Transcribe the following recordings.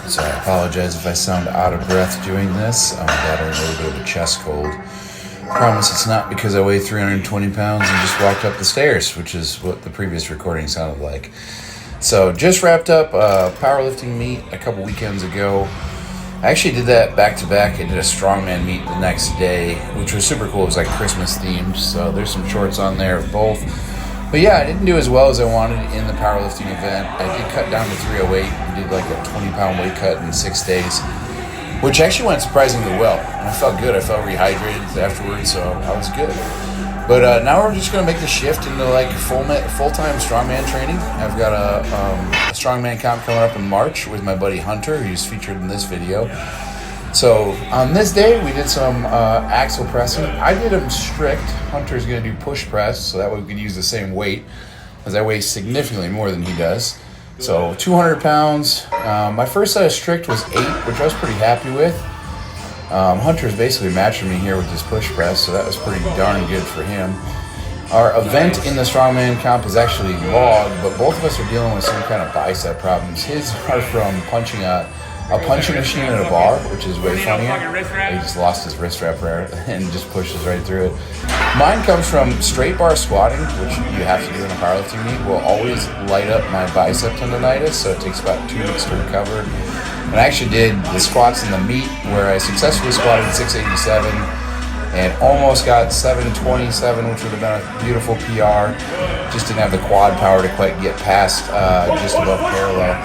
So I apologize if I sound out of breath doing this. I'm battling a little bit of a chest cold. Promise it's not because I weigh 320 pounds and just walked up the stairs, which is what the previous recording sounded like. So just wrapped up a powerlifting meet a couple weekends ago. I actually did that back-to-back. I did a strongman meet the next day, which was super cool. It was like Christmas themed, so there's some shorts on there of both. But yeah, I didn't do as well as I wanted in the powerlifting event. I did cut down to 308 and did like a 20-pound weight cut in 6 days, which actually went surprisingly well. And I felt good. I felt rehydrated afterwards, so I was good. But now we're just going to make the shift into like full-time strongman training. I've got a strongman comp coming up in March with my buddy Hunter, who's featured in this video. So on this day, we did some axle pressing. I did them strict. Hunter's going to do push press, so that way we could use the same weight, as I weigh significantly more than he does. So 200 pounds. My first set of strict was 8, which I was pretty happy with. Hunter's basically matching me here with his push press, so that was pretty darn good for him. Our event in the strongman comp is actually log, but both of us are dealing with some kind of bicep problems. His are from punching a punching machine at a bar, which is way funnier. He just lost his wrist wrap and just pushes right through it. Mine comes from straight bar squatting, which you have to do in a powerlifting meet. Will always light up my bicep tendonitis, so it takes about 2 weeks to recover. And I actually did the squats in the meet where I successfully squatted 687 and almost got 727, which would have been a beautiful PR. Just didn't have the quad power to quite get past just above parallel.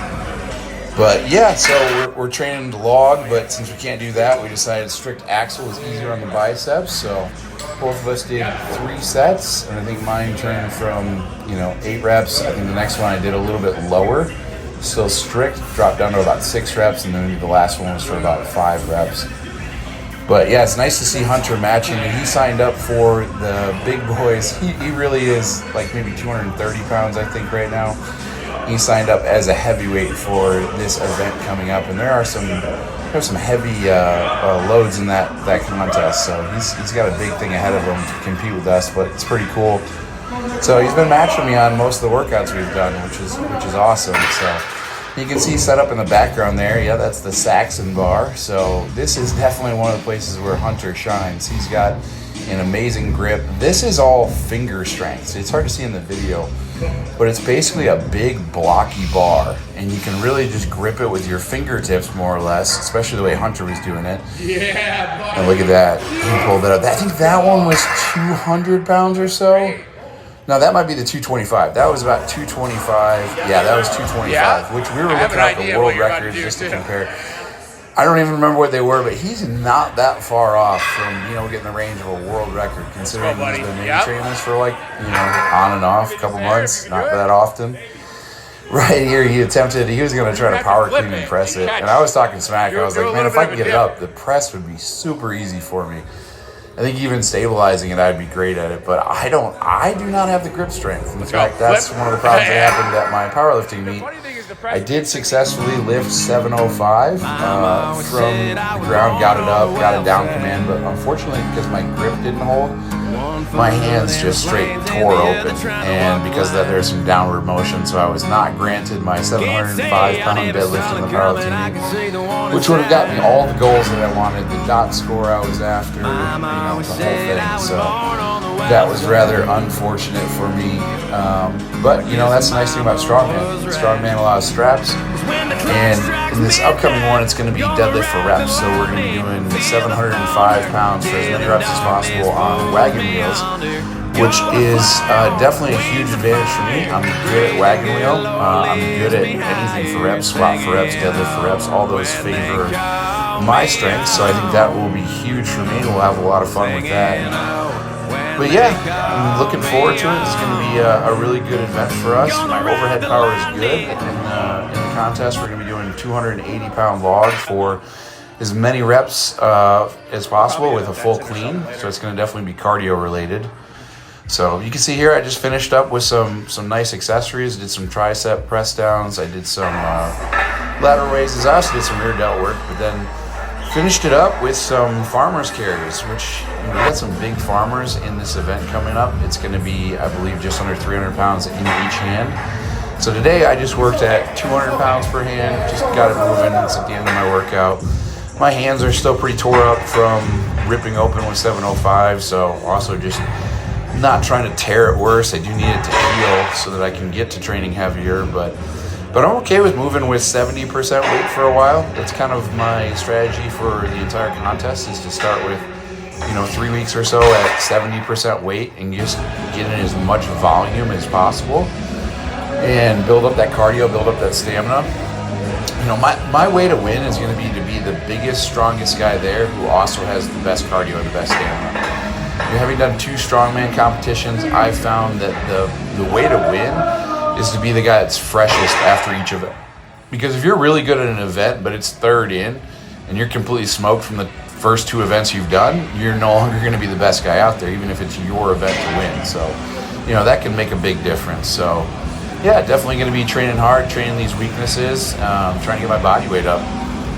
But yeah, so we're training to log, but since we can't do that, we decided strict axle was easier on the biceps. So both of us did 3 sets, and I think mine turned from 8 reps. I think the next one I did a little bit lower, still strict, dropped down to about 6 reps, and then the last one was for about 5 reps. But yeah, it's nice to see Hunter matching, and he signed up for the big boys. He really is like maybe 230 pounds, I think, right now. He signed up as a heavyweight for this event coming up, and there are some heavy loads in that contest. So he's got a big thing ahead of him to compete with us, but it's pretty cool. So he's been matching me on most of the workouts we've done, which is awesome. So you can see set up in the background there. Yeah, that's the Saxon bar. So this is definitely one of the places where Hunter shines. He's got an amazing grip. This is all finger strength. It's hard to see in the video, but it's basically a big blocky bar, and you can really just grip it with your fingertips more or less, especially the way Hunter was doing it. Yeah, buddy. And look at that. He pulled that up. I think that one was 200 pounds or so. No, that might be the 225. That was about 225. Yeah, that was 225, which we were looking at the world records just to compare. I don't even remember what they were, but he's not that far off from, getting the range of a world record, considering he's been maybe training this for on and off, a couple months, not that often. Right here, he was going to try to power clean and press it. And I was talking smack. I was like, man, if I could get it up, the press would be super easy for me. I think even stabilizing it, I'd be great at it, but I do not have the grip strength. In fact, that's one of the problems that happened at my powerlifting meet. I did successfully lift 705 from the ground, got it up, got it down command, but unfortunately, because my grip didn't hold, my hands just straight tore open, and because of that, there's some downward motion, so I was not granted my 705-pound deadlift in the powerlifting meet, which would have got me all the goals that I wanted, the dot score I was after, the whole thing. So that was rather unfortunate for me. But that's the nice thing about strongman. Strongman allows straps, and in this upcoming one, it's going to be deadlift for reps. So we're going to be doing 705 pounds for as many reps as possible on wagon wheels, which is definitely a huge advantage for me. I'm good at wagon wheel. I'm good at anything for reps, squat for reps, deadlift for reps. All those favor my strengths, so I think that will be huge for me. We'll have a lot of fun with that. But yeah, I'm looking forward to it. It's going to be a really good event for us. My overhead power is good. In the contest, we're going to be doing 280-pound log for as many reps as possible with a full clean. So it's going to definitely be cardio related. So you can see here, I just finished up with some nice accessories. I did some tricep press downs. I did some lateral raises. I also did some rear delt work, but then finished it up with some farmer's carries, which we got some big farmers in this event coming up. It's going to be, I believe, just under 300 pounds in each hand. So today I just worked at 200 pounds per hand, just got it moving. It's at the end of my workout. My hands are still pretty tore up from ripping open with 705, so also just not trying to tear it worse. I do need it to heal so that I can get to training heavier, but I'm okay with moving with 70% weight for a while. That's kind of my strategy for the entire contest, is to start with 3 weeks or so at 70% weight and just get in as much volume as possible and build up that cardio, build up that stamina. My way to win is going to be the biggest, strongest guy there who also has the best cardio and the best stamina. Having done 2 strongman competitions, I've found that the way to win is to be the guy that's freshest after each event. Because if you're really good at an event, but it's third in, and you're completely smoked from the first 2 events you've done, you're no longer going to be the best guy out there, even if it's your event to win. So, that can make a big difference. So, yeah, definitely going to be training hard, training these weeknesses, trying to get my body weight up.